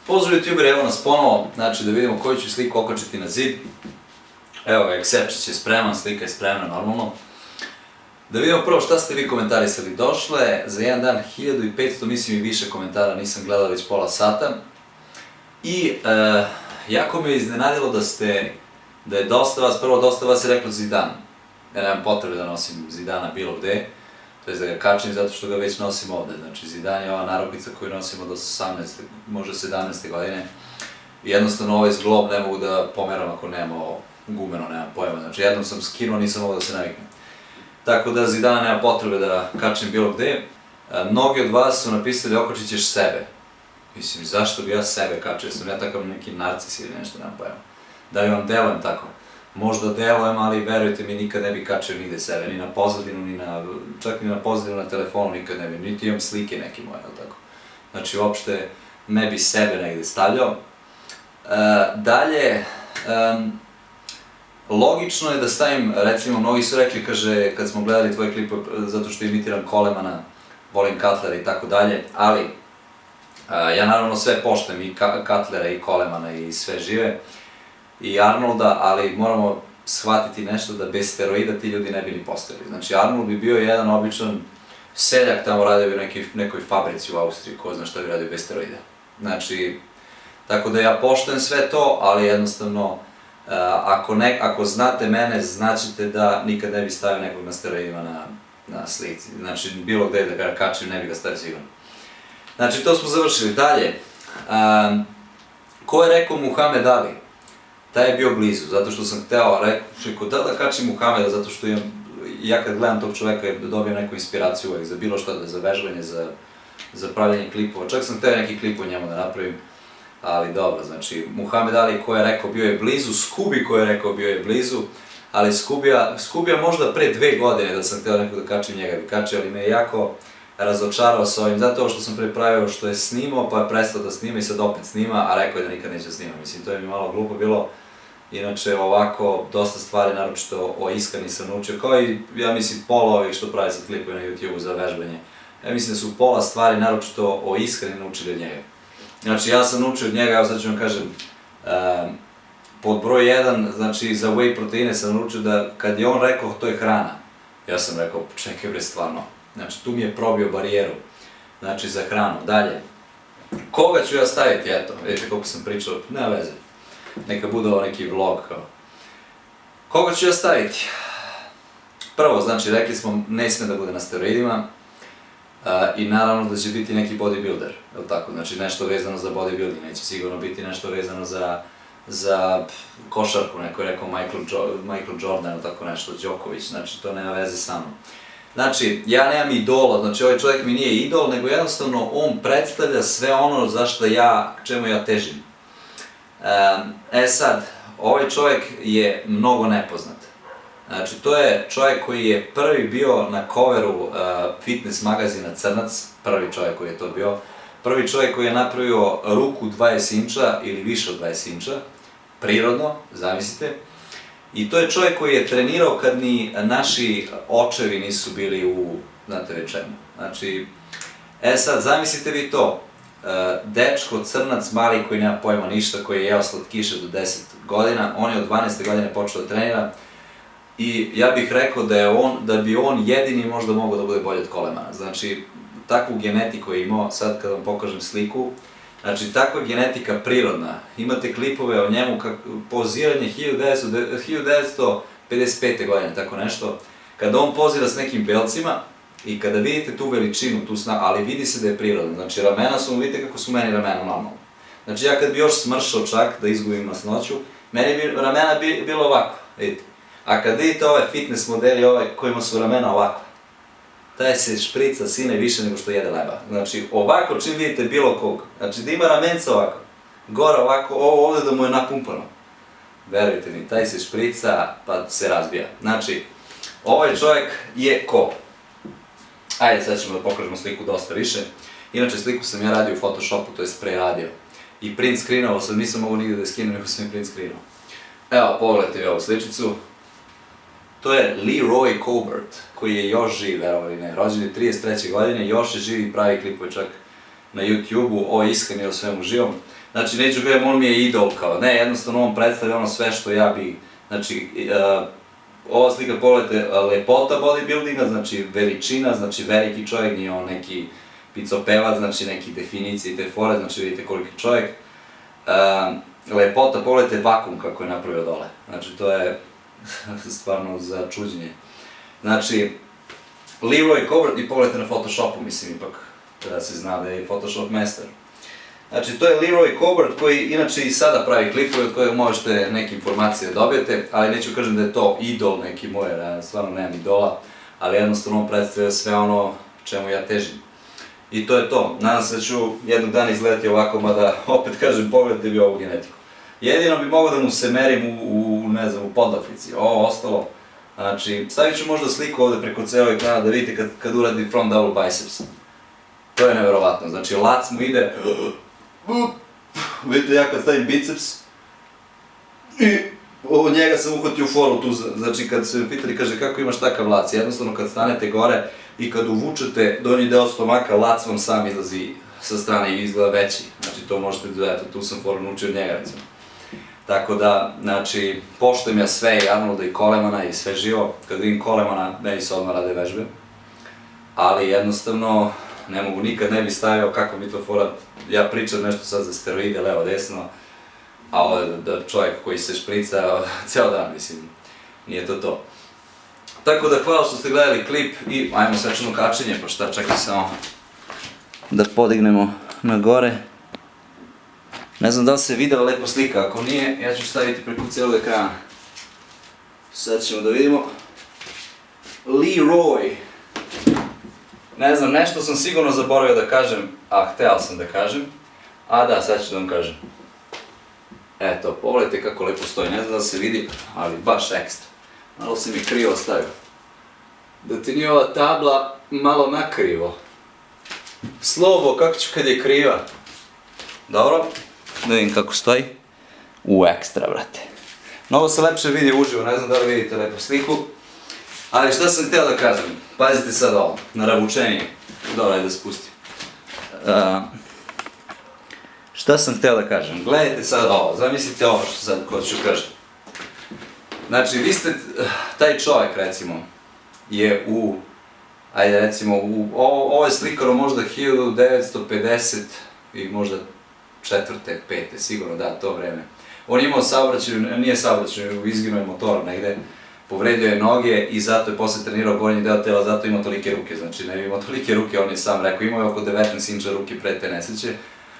Pozdrav youtuberi, evo nas ponovo, znači da vidimo koju ću sliku okačiti na zid. Evo ga, Excepčić je spreman, slika je spremna normalno. Da vidimo prvo šta ste vi komentarisali. Došlo je za jedan dan 1500, mislim i više komentara, nisam gledao već pola sata. I jako me iznenadilo da je dosta vas, prvo dosta vas je reklo Zidane. Ja nemam potrebe da nosim Zidana bilo gde, to je da ga kačim zato što ga već nosim ovde. Znači Zidane je ova narukvica koju nosimo do 18. možda 17. godine. Jednostavno ovaj zglob ne mogu da pomeram ako nemamo gumeno, nemam pojma. Znači jednom sam skinuo, nisam mogao da se naviknem. Tako da Zidana nema potrebe da kačim bilo gde. Mnogi od vas su napisali okačit ćeš sebe. Mislim, zašto bi ja sebe kačio? Sam ja takav neki narcis ili nešto, nemam pojma. Da li vam delujem tako? Možda delujem, ali verujte mi, nikad ne bi kačio nigde sebe, ni na pozadinu, čak ni na pozadinu na telefonu nikad ne bi, niti imam slike neke moje, ali tako. Znači, uopšte ne bi sebe negde stavljao. Dalje, logično je da stavim, recimo, mnogi su rekli, kaže, kad smo gledali tvoje klipove, zato što imitiram Colemana, volim Cutlera i tako dalje, ali ja naravno sve poštujem, i Cutlera, i Colemana, i sve žive, i Arnolda, ali moramo shvatiti nešto da bez steroida ti ljudi ne bi ni postojali. Znači, Arnold bi bio jedan običan seljak, tamo radio bi u nekoj fabrici u Austriji, ko zna šta bi radio bez steroida. Znači, tako da ja poštujem sve to, ali jednostavno, ako znate mene, znaćete da nikad ne bi stavio nekog na steroidima na slici. Znači, bilo gde da ga kačim, ne bi ga stavio sigurno. Znači, to smo završili. Dalje, ko je rekao Muhammed Ali? Taj je bio blizu, zato što sam hteo, rekao da kačim Muhameda, zato što ja kad gledam tog čoveka dobijem neku inspiraciju uvek za bilo šta, za vežbanje, za pravljanje klipova. Čak sam hteo neki klip o njemu da napravim, ali dobro, znači Muhammed Ali ko je rekao bio je blizu, Skubi ko je rekao bio je blizu, ali Skubija možda pre 2 godine da sam hteo nekog da kačim, njega bi kačio, ali me je jako razočarao sa ovim, zato što sam prepravio što je snimao, pa je prestao da snima i sad opet snima, a rekao je da nikad neće snima. Mislim, to je mi malo glupo bilo. Inače, ovako, dosta stvari, naročito o Iska nisam naučio, kao i, ja mislim, pola ovih što pravi sad klipove na YouTube-u za vežbanje. Ja mislim da su pola stvari, naročito o ishrani, naučili od njega. Znači, ja sam naučio od njega, evo sad ću vam kažem, pod broj 1, znači, za whey proteine sam naučio da, kad je on rekao to je hrana, ja sam rekao, čekaj bre, stvarno. Znači, tu mi je probio barijeru, znači, za hranu. Dalje, koga ću ja staviti, eto, vidite koliko sam pričao, nema veze. Neka bude ovo neki vlog kao. Koga ću ja staviti? Prvo, znači, rekli smo, ne sme da bude na steroidima i naravno da će biti neki bodybuilder, je li tako? Znači, nešto vezano za bodybuilding, neće sigurno biti nešto vezano za košarku, neko je rekao Michael Jordan ili tako nešto, Đoković, znači, to nema veze sa mnom. Znači, ja nemam idola, znači ovaj čovjek mi nije idol, nego jednostavno on predstavlja sve ono čemu ja težim. Sad, ovaj čovjek je mnogo nepoznat. Znači, to je čovjek koji je prvi bio na coveru fitness magazina Crnac, prvi čovjek koji je to bio, prvi čovjek koji je napravio ruku 20 inča ili više od 20 inča, prirodno, zamislite. I to je čovjek koji je trenirao kad ni naši očevi nisu bili u, znate već čemu. Znači, sad, zamislite vi to, dečko, crnac, mali koji nema pojma ništa, koji je jeo slatkiše do 10 godina, on je od 12. godine počeo da trenira i ja bih rekao da bi on jedini možda mogao da bude bolji od Colemana. Znači, takvu genetiku je imao, sad kad vam pokažem sliku, znači, takva genetika prirodna, imate klipove o njemu, poziranje 1955. godine, tako nešto, kada on pozira s nekim belcima i kada vidite tu veličinu, ali vidi se da je prirodno, znači ramena su, vidite kako su meni ramena normalno. Znači, ja kad bi još smršao čak da izgubim masnoću, meni bi ramena bilo ovako, vidite. A kad vidite ove fitness modeli kojima su ramena ovako, taj se šprica sine više nego što jede leba. Znači, ovako čim vidite bilo kog, znači da ima ramenca ovako, gore ovako, ovo ovde da mu je napumpano. Verujte mi, taj se šprica pa se razbija. Znači, ovaj čovjek je ko? Ajde, sad ćemo da pokažemo sliku dosta više. Inače, sliku sam ja radio u Photoshopu, to je preradio. I print screenovao sam, nisam mogu nigde da je skinu, nego sam i print screenovao. Evo, pogledajte vi ovu sličicu. To je Leroy Colbert, koji je još živ, verovali ne, rođen je 33. godine, još je živ i pravi klipove čak na YouTube-u o ishrani i o svemu živom. znači neću gledam, on mi je idol kao, ne, jednostavno on predstavlja ono sve što ja bi, znači, ova slika pogledajte, lepota bodybuildinga, znači veličina, znači veliki čovjek, nije on neki picopevac, znači neki definicije i te fore, znači vidite koliki čovjek. Lepota, pogledajte vakum kako je napravio dole, znači to je stvarno za čuđenje. Znači, Leroy Cobard, i pogledajte na Photoshopu, mislim ipak, da se zna da je Photoshop master. Znači, to je Leroy Cobard koji inače i sada pravi klipove od kojeg možete neke informacije da dobijete, ali neću kažem da je to idol neki moj, ja stvarno nemam idola, ali jednostavno on predstavlja sve ono čemu ja težim. I to je to, nadam se da ću jednog dana izgledati ovako, mada opet kažem, pogledajte vi ovu genetiku. Jedino bi mogao da mu se merim ne znam, u podlaktici, ovo ostalo, znači, stavit ću možda sliku ovde preko ceo ekrana da vidite kad uradi front double biceps. To je neverovatno, znači lac mu ide, vidite ja kad stavim biceps, i od njega sam uhvatio foru tu, znači kad se pitali, kaže kako imaš takav lac, jednostavno kad stanete gore i kad uvučete donji deo stomaka, lac vam sam izlazi sa strane i izgleda veći, znači to možete da dodati, tu sam foru naučio od njega recimo. Tako da, znači, poštujem ja sve i Arnolda i Colemana i sve živo, kad vidim Colemana, meni se odmah rade vežbe, ali jednostavno ne mogu, nikad ne bi stavio kako mi to fora, ja pričam nešto sad za steroide, levo, desno, a ovo je čovjek koji se šprica ceo dan, mislim, nije to to. Tako da hvala što ste gledali klip i ajmo svečano kačenje, pa šta, čekaj samo da podignemo na gore. Ne znam da li se videla lepo slika, ako nije, ja ću staviti preko cijelog ekrana. Sad ćemo da vidimo. Leroy. Ne znam, nešto sam sigurno zaboravio da kažem, a hteo sam da kažem. A da, sad ću da vam kažem. Eto, pogledajte kako lepo stoji, ne znam da se vidi, ali baš ekstra. Malo se mi krivo stavio. Da ti nije ova tabla malo nakrivo. Slovo, kako ću kad je kriva? Dobro, da vidim kako stoji. Ekstra, brate. Mnogo se lepše vidi uživo, ne znam da li vidite lepo sliku. Ali šta sam htio da kažem, pazite sad ovo, naravučenije. Dobro, ajde da spustim. Šta sam htio da kažem, gledajte sad ovo, zamislite ovo što sad ko ću kažem. Znači, vi ste, taj čovjek recimo, je ajde recimo, ovo je slikano možda 1950 i možda 4. 5. sigurno, da, to vreme. On je imao saobraćaj, nije saobraćaj, izginuo je motor negde, povredio je noge i zato je posle trenirao gornji deo tela, zato ima tolike ruke, znači ne bi imao tolike ruke, on je sam rekao, imao je oko 19 inča ruke pre te nesreće,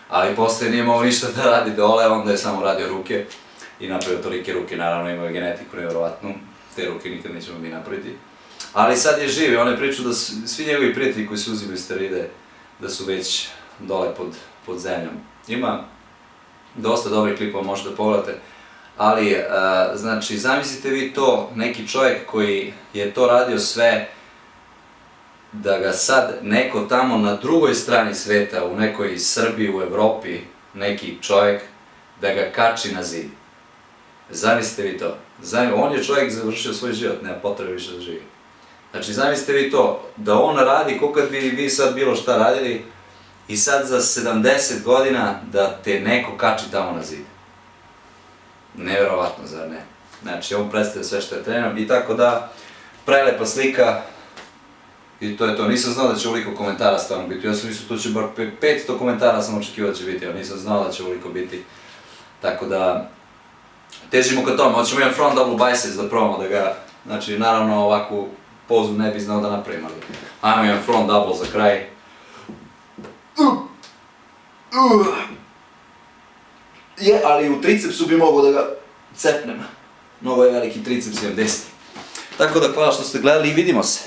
ali posle nije imao ništa da radi dole, onda je samo radio ruke i napravio tolike ruke, naravno imao je genetiku nevjerovatnu, te ruke nikad nećemo mi napraviti. Ali sad je živ i on je pričao da svi njegovi prijatelji koji su uzimaju steroide, da su već dole pod zemljom. Ima dosta dobrih klipova, možete da pogledate, ali, znači, zamislite vi to, neki čovjek koji je to radio sve, da ga sad neko tamo na drugoj strani sveta, u nekoj Srbiji, u Evropi, neki čovjek, da ga kači na zid. Zamislite vi to. On je čovjek završio svoj život, nema potrebe više da živi. Znači, zamislite vi to, da on radi ko kad bi vi sad bilo šta radili i sad za 70 godina da te neko kači tamo na zid. Nevjerovatno, zar ne? Znači, on predstavlja sve što je trener i tako da, prelepa slika i to je to. Nisam znao da će ovoliko komentara stvarno biti. Ja sam mislio to će bar 500 komentara sam očekivao da će biti, ali nisam znao da će ovoliko biti. Tako da, težimo ka tome. Hoćemo jedan front double biceps da probamo da ga, znači, naravno ovakvu pozu ne bi znao da napravim, ali ajmo jedan front double za kraj. Ali u tricepsu bi mogao da ga cepnem. Mnogo je veliki triceps, imam desni. Tako da hvala što ste gledali i vidimo se.